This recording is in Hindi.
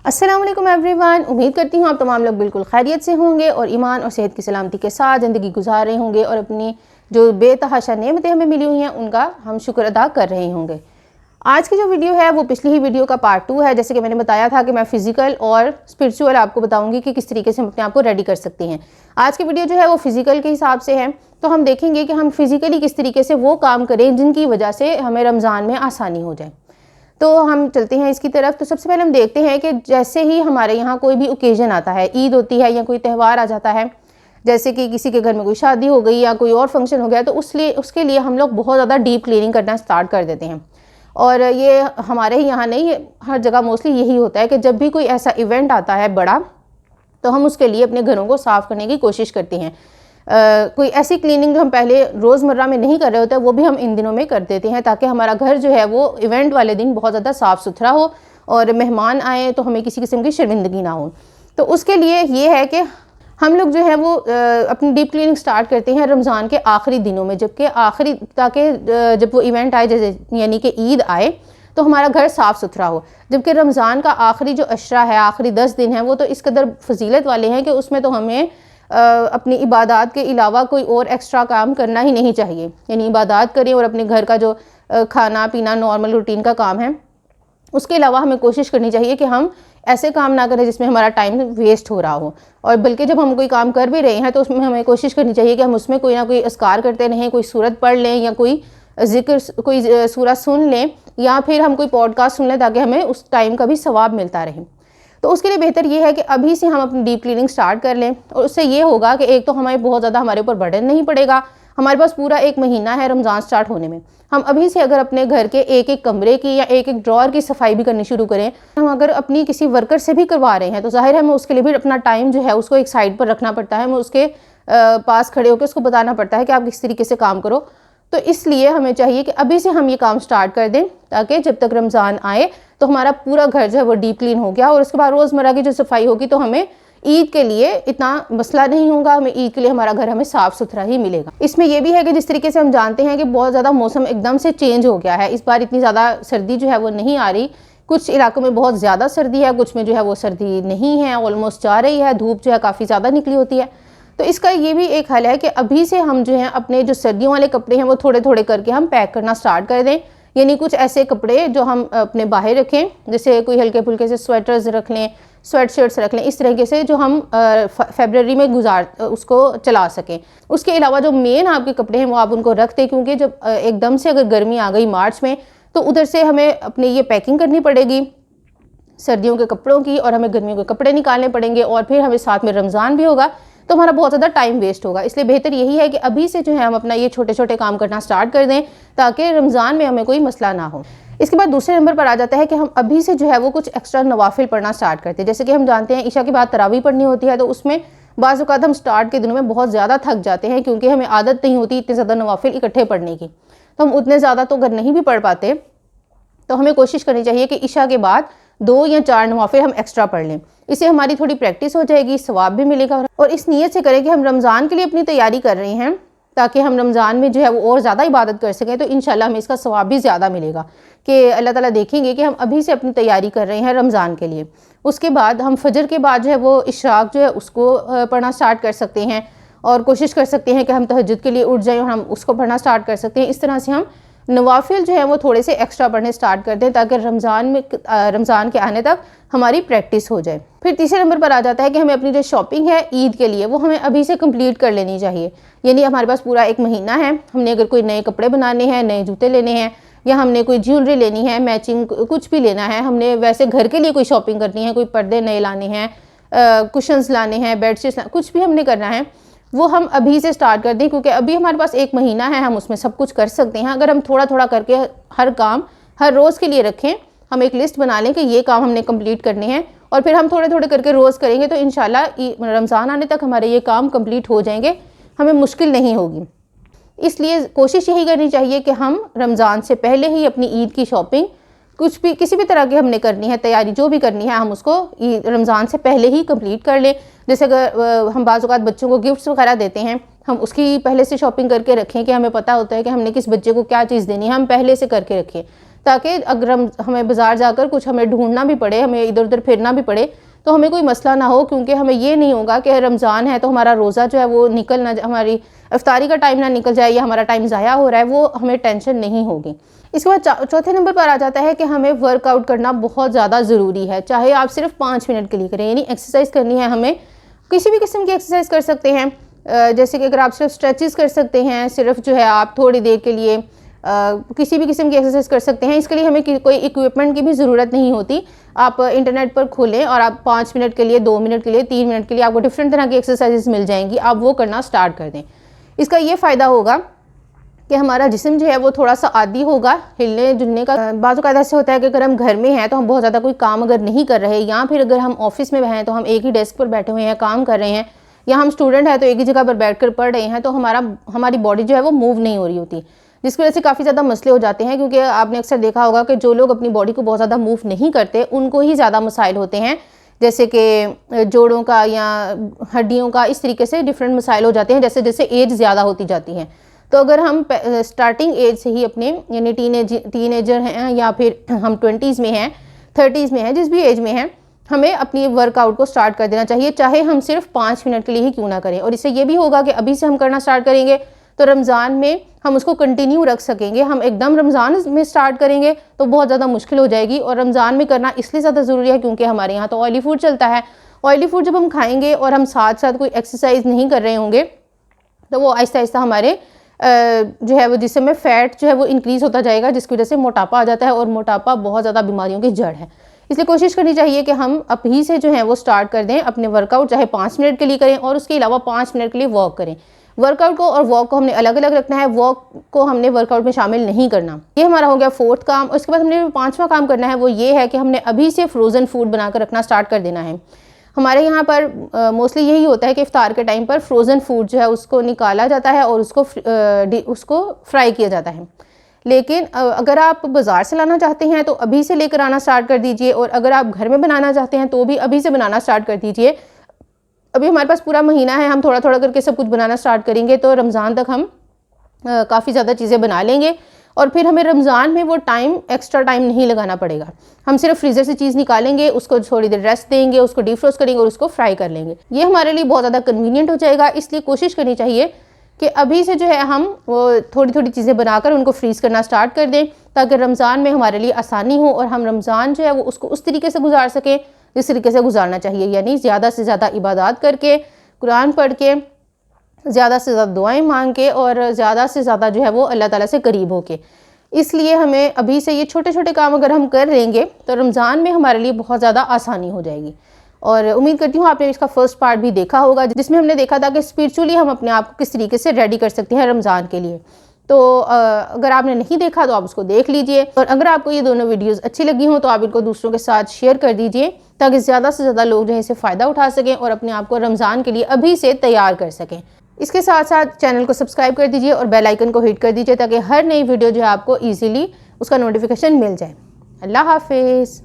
अस्सलाम वालेकुम एवरीवन। उम्मीद करती हूँ आप तमाम लोग बिल्कुल खैरियत से होंगे और ईमान और सेहत की सलामती के साथ ज़िंदगी गुजार रहे होंगे और अपनी जो बेतहाशा नेमतें हमें मिली हुई हैं उनका हम शुक्र अदा कर रहे होंगे। आज की जो वीडियो है वो पिछली ही वीडियो का पार्ट 2 है। जैसे कि मैंने बताया था कि मैं फ़िज़िकल और स्पिरिचुअल आपको बताऊँगी कि किस तरीके से हम अपने आप को रेडी कर सकते हैं। आज की वीडियो जो है वो फ़िज़िकल के हिसाब से है, तो हम देखेंगे कि हम फ़िज़िकली किस तरीके से वो काम करें जिनकी वजह से हमें रमज़ान में आसानी हो जाए। तो हम चलते हैं इसकी तरफ। तो सबसे पहले हम देखते हैं कि जैसे ही हमारे यहाँ कोई भी ओकेज़न आता है, ईद होती है या कोई त्यौहार आ जाता है, जैसे कि किसी के घर में कोई शादी हो गई या कोई और फंक्शन हो गया, तो उसके लिए हम लोग बहुत ज़्यादा डीप क्लीनिंग करना स्टार्ट कर देते हैं। और ये हमारे ही यहाँ नहीं, हर जगह मोस्टली यही होता है कि जब भी कोई ऐसा इवेंट आता है बड़ा, तो हम उसके लिए अपने घरों को साफ़ करने की कोशिश करते हैं। कोई ऐसी क्लीनिंग जो हम पहले रोज़मर्रा में नहीं कर रहे होते वो भी हम इन दिनों में कर देते हैं, ताकि हमारा घर जो है वो इवेंट वाले दिन बहुत ज़्यादा साफ़ सुथरा हो और मेहमान आए तो हमें किसी किस्म की शर्मिंदगी ना हो। तो उसके लिए ये है कि हम लोग जो है वो अपनी डीप क्लीनिंग स्टार्ट करते हैं रमज़ान के आखिरी दिनों में, जबकि आखिरी ताकि जब वो इवेंट आए, जैसे यानी कि ईद आए, तो हमारा घर साफ़ सुथरा हो। जबकि रमज़ान का आखिरी जो अशरा है, आखिरी 10 दिन है, वो तो इस कदर फजीलत वाले हैं कि उसमें तो हमें अपनी इबादत के अलावा कोई और एक्स्ट्रा काम करना ही नहीं चाहिए। यानी इबादत करें और अपने घर का जो खाना पीना नॉर्मल रूटीन का काम है, उसके अलावा हमें कोशिश करनी चाहिए कि हम ऐसे काम ना करें जिसमें हमारा टाइम वेस्ट हो रहा हो। और बल्कि जब हम कोई काम कर भी रहे हैं तो उसमें हमें कोशिश करनी चाहिए कि हम उसमें कोई ना कोई अस्कार करते रहें, कोई सूरत पढ़ लें या कोई जिक्र, कोई सूरत सुन लें, या फिर हम कोई पॉडकास्ट सुन लें, ताकि हमें उस टाइम का भी सवाब मिलता रहे। तो उसके लिए बेहतर ये है कि अभी से हम अपनी डीप क्लीनिंग स्टार्ट कर लें, और उससे ये होगा कि एक तो हमें बहुत ज़्यादा हमारे ऊपर बर्डन नहीं पड़ेगा। हमारे पास पूरा 1 महीना है रमज़ान स्टार्ट होने में। हम अभी से अगर अपने घर के एक एक कमरे की या एक एक ड्रॉअर की सफाई भी करनी शुरू करें, हम अगर अपनी किसी वर्कर से भी करवा रहे हैं तो जाहिर है हमें उसके लिए भी अपना टाइम जो है उसको एक साइड पर रखना पड़ता है। हमें उसके पास खड़े होकर उसको बताना पड़ता है कि आप किस तरीके से काम करो। तो इसलिए हमें चाहिए कि अभी से हम ये काम स्टार्ट कर दें, ताकि जब तक रमज़ान आए तो हमारा पूरा घर जो है वो डीप क्लीन हो गया, और उसके बाद रोज़मर्रा की जो सफाई होगी तो हमें ईद के लिए इतना मसला नहीं होगा। हमें ईद के लिए हमारा घर हमें साफ़ सुथरा ही मिलेगा। इसमें यह भी है कि जिस तरीके से हम जानते हैं कि बहुत ज़्यादा मौसम एकदम से चेंज हो गया है, इस बार इतनी ज़्यादा सर्दी जो है वो नहीं आ रही। कुछ इलाकों में बहुत ज़्यादा सर्दी है, कुछ में जो है वो सर्दी नहीं है, ऑलमोस्ट जा रही है, धूप जो है काफ़ी ज़्यादा निकली होती है। तो इसका ये भी एक हल है कि अभी से हम जो है अपने जो सर्दियों वाले कपड़े हैं वो थोड़े थोड़े करके हम पैक करना स्टार्ट कर दें। यानी कुछ ऐसे कपड़े जो हम अपने बाहर रखें, जैसे कोई हल्के फुल्के से स्वेटर्स रख लें, स्वेट शर्ट्स रख लें, इस तरीके से जो हम फरवरी में उसको चला सकें। उसके अलावा जो मेन आपके कपड़े हैं वो आप उनको रख दें, क्योंकि जब एकदम से अगर गर्मी आ गई मार्च में, तो उधर से हमें अपने ये पैकिंग करनी पड़ेगी सर्दियों के कपड़ों की, और हमें गर्मियों के कपड़े निकालने पड़ेंगे, और फिर हमें साथ में रमज़ान भी होगा, तो हमारा बहुत ज़्यादा टाइम वेस्ट होगा। इसलिए बेहतर यही है कि अभी से जो है हम अपना ये छोटे छोटे काम करना स्टार्ट कर दें, ताकि रमज़ान में हमें कोई मसला ना हो। इसके बाद दूसरे नंबर पर आ जाता है कि हम अभी से जो है वो कुछ एक्स्ट्रा नवाफिल पढ़ना स्टार्ट करते हैं। जैसे कि हम जानते हैं ईशा के बाद तरावी पढ़नी होती है, तो उसमें बाज़ औक़ात हम स्टार्ट के दिनों में बहुत ज़्यादा थक जाते हैं, क्योंकि हमें आदत नहीं होती इतने ज़्यादा नवाफिल इकट्ठे पढ़ने की। तो हम उतने ज़्यादा तो अगर नहीं भी पढ़ पाते, तो हमें कोशिश करनी चाहिए कि ईशा के बाद 2 या 4 नवाफिल हम एक्स्ट्रा पढ़ लें। इससे हमारी थोड़ी प्रैक्टिस हो जाएगी, सवाब भी मिलेगा, और इस नीयत से करें कि हम रमज़ान के लिए अपनी तैयारी कर रहे हैं, ताकि हम रमज़ान में जो है वो और ज़्यादा इबादत कर सकें। तो इंशाल्लाह हमें इसका सवाब भी ज़्यादा मिलेगा कि अल्लाह ताला देखेंगे कि हम अभी से अपनी तैयारी कर रहे हैं रमज़ान के लिए। उसके बाद हम फजर के बाद जो है वो इशराक जो है उसको पढ़ना स्टार्ट कर सकते हैं, और कोशिश कर सकते हैं कि हम तहज्जुद के लिए उठ जाएँ और हम उसको पढ़ना स्टार्ट कर सकते हैं। इस तरह से हम नवाफिल जो है वो थोड़े से एक्स्ट्रा पढ़ने स्टार्ट कर दें, ताकि रमज़ान के आने तक हमारी प्रैक्टिस हो जाए। फिर तीसरे नंबर पर आ जाता है कि हमें अपनी जो शॉपिंग है ईद के लिए वो हमें अभी से कंप्लीट कर लेनी चाहिए। यानी हमारे पास पूरा 1 महीना है। हमने अगर कोई नए कपड़े बनाने हैं, नए जूते लेने हैं, या हमने कोई ज्वेलरी लेनी है, मैचिंग कुछ भी लेना है, हमने वैसे घर के लिए कोई शॉपिंग करनी है, कोई पर्दे नए लाने हैं, कुशन्स लाने हैं, बेडशीट्स, कुछ भी हमने करना है, वो हम अभी से स्टार्ट कर दें, क्योंकि अभी हमारे पास 1 महीना है, हम उसमें सब कुछ कर सकते हैं। अगर हम थोड़ा थोड़ा करके हर काम हर रोज़ के लिए रखें, हम एक लिस्ट बना लें कि ये काम हमने कंप्लीट करने हैं, और फिर हम थोड़े थोड़े करके रोज़ करेंगे, तो इंशाल्लाह रमज़ान आने तक हमारे ये काम कंप्लीट हो जाएंगे, हमें मुश्किल नहीं होगी। इसलिए कोशिश यही करनी चाहिए कि हम रमज़ान से पहले ही अपनी ईद की शॉपिंग कुछ भी किसी भी तरह की हमने करनी है, तैयारी जो भी करनी है, हम उसको रमज़ान से पहले ही कंप्लीट कर लें। जैसे अगर हम बाज़ औक़ात बच्चों को गिफ्ट्स वगैरह देते हैं, हम उसकी पहले से शॉपिंग करके रखें कि हमें पता होता है कि हमने किस बच्चे को क्या चीज़ देनी है, हम पहले से करके रखें, ताकि अगर हमें बाज़ार जाकर कुछ हमें ढूंढना भी पड़े, हमें इधर उधर फिरना भी पड़े, तो हमें कोई मसला ना हो, क्योंकि हमें ये नहीं होगा कि रमज़ान है तो हमारा रोज़ा जो है वो निकल ना, हमारी इफ्तारी का टाइम ना निकल जाए या हमारा टाइम ज़ाया हो रहा है, वो हमें टेंशन नहीं होगी। इसके बाद चौथे नंबर पर आ जाता है कि हमें वर्कआउट करना बहुत ज़्यादा ज़रूरी है, चाहे आप सिर्फ 5 मिनट के लिए करें, यानी एक्सरसाइज करनी है। हमें किसी भी किस्म की एक्सरसाइज कर सकते हैं, जैसे कि अगर आप सिर्फ स्ट्रेचेस कर सकते हैं, सिर्फ जो है आप थोड़ी देर के लिए किसी भी किस्म की एक्सरसाइज कर सकते हैं। इसके लिए हमें कोई इक्विपमेंट की भी ज़रूरत नहीं होती। आप इंटरनेट पर खोलें और आप 5 मिनट के लिए, 2 मिनट के लिए, 3 मिनट के लिए आपको डिफरेंट तरह की एक्सरसाइजेस मिल जाएंगी, आप वो करना स्टार्ट कर दें। इसका ये फ़ायदा होगा कि हमारा जिस्म जो है वो थोड़ा सा आदी होगा हिलने जुलने का। बाज़ औक़ात ऐसे होता है कि अगर हम घर में हैं तो हम बहुत ज़्यादा कोई काम अगर नहीं कर रहे, या फिर अगर हम ऑफिस में हैं तो हम एक ही डेस्क पर बैठे हुए हैं, काम कर रहे हैं, या हम स्टूडेंट हैं तो एक ही जगह पर बैठ कर पढ़ रहे हैं, तो हमारी बॉडी जो है वो मूव नहीं हो रही होती, जिसकी वजह से काफ़ी ज़्यादा मसले हो जाते हैं। क्योंकि आपने अक्सर देखा होगा कि जो लोग अपनी बॉडी को बहुत ज़्यादा मूव नहीं करते उनको ही ज़्यादा मसाइल होते हैं, जैसे कि जोड़ों का या हड्डियों का, इस तरीके से डिफरेंट मसाइल हो जाते हैं जैसे जैसे एज ज़्यादा होती जाती है। तो अगर हम स्टार्टिंग एज से ही अपने, यानी टीनेजर हैं या फिर हम 20s में हैं, 30s में हैं, जिस भी एज में हैं, हमें अपनी वर्कआउट को स्टार्ट कर देना चाहिए, चाहे हम सिर्फ 5 मिनट के लिए ही क्यों ना करें। और इससे ये भी होगा कि अभी से हम करना स्टार्ट करेंगे तो रमज़ान में हम उसको कंटिन्यू रख सकेंगे। हम एकदम रमज़ान में स्टार्ट करेंगे तो बहुत ज़्यादा मुश्किल हो जाएगी। और रमज़ान में करना इसलिए ज़्यादा ज़रूरी है क्योंकि हमारे यहाँ तो ऑयली फूड चलता है। ऑयली फूड जब हम खाएँगे और हम साथ साथ कोई एक्सरसाइज नहीं कर रहे होंगे तो वो आहिस्ता आहिस्ता हमारे जो है वो जिसम में फ़ैट जो है वो इंक्रीज़ होता जाएगा, जिसकी वजह से मोटापा आ जाता है, और मोटापा बहुत ज़्यादा बीमारियों की जड़ है। इसलिए कोशिश करनी चाहिए कि हम अभी से जो है वो स्टार्ट कर दें अपने वर्कआउट, चाहे 5 मिनट के लिए करें और उसके अलावा 5 मिनट के लिए वॉक करें। वर्कआउट को और वॉक को हमने अलग अलग रखना है, वॉक को हमने वर्कआउट में शामिल नहीं करना। ये हमारा हो गया 4th काम। और उसके बाद हमने 5वां काम करना है, वो ये है कि हमने अभी से फ्रोज़न फूड बनाकर रखना स्टार्ट कर देना है। हमारे यहाँ पर मोस्टली यही होता है कि इफ्तार के टाइम पर फ्रोज़न फूड जो है उसको निकाला जाता है और उसको फ्राई किया जाता है। लेकिन अगर आप बाज़ार से लाना चाहते हैं तो अभी से लेकर आना स्टार्ट कर दीजिए, और अगर आप घर में बनाना चाहते हैं तो भी अभी से बनाना स्टार्ट कर दीजिए। अभी हमारे पास पूरा महीना है, हम थोड़ा थोड़ा करके सब कुछ बनाना स्टार्ट करेंगे तो रमज़ान तक हम काफ़ी ज़्यादा चीज़ें बना लेंगे, और फिर हमें रमज़ान में वो एक्स्ट्रा टाइम नहीं लगाना पड़ेगा। हम सिर्फ फ्रीज़र से चीज़ निकालेंगे, उसको थोड़ी देर रेस्ट देंगे, उसको डीफ्रोस्ट करेंगे और उसको फ्राई कर लेंगे। ये हमारे लिए बहुत ज़्यादा कन्वीनियंट हो जाएगा। इसलिए कोशिश करनी चाहिए कि अभी से जो है हम वो थोड़ी थोड़ी चीज़ें बनाकर उनको फ्रीज़ करना स्टार्ट कर दें, ताकि रमज़ान में हमारे लिए आसानी हो और हम रमज़ान जो है वो उसको उस तरीके से गुजार सकें जिस तरीके से गुजारना चाहिए, यानी ज़्यादा से ज़्यादा इबादत करके, कुरान पढ़ के, ज़्यादा से ज़्यादा दुआएं मांग के, और ज़्यादा से ज़्यादा जो है वो अल्लाह ताला से करीब होके। इसलिए हमें अभी से ये छोटे छोटे काम अगर हम कर लेंगे तो रमज़ान में हमारे लिए बहुत ज़्यादा आसानी हो जाएगी। और उम्मीद करती हूँ आपने इसका फर्स्ट पार्ट भी देखा होगा, जिसमें हमने देखा था कि स्पिरिचुअली हम अपने आप को किस तरीके से रेडी कर सकते हैं रमज़ान के लिए। तो अगर आपने नहीं देखा तो आप उसको देख लीजिए, और अगर आपको ये दोनों वीडियोस अच्छी लगी हों तो आप इनको दूसरों के साथ शेयर कर दीजिए, ताकि ज़्यादा से ज़्यादा लोग जो है इसे फ़ायदा उठा सकें और अपने आप को रमज़ान के लिए अभी से तैयार कर सकें। इसके साथ साथ चैनल को सब्सक्राइब कर दीजिए और बेल आइकन को हिट कर दीजिए, ताकि हर नई वीडियो जो है आपको ईजिली उसका नोटिफिकेशन मिल जाए। अल्लाह हाफिज़।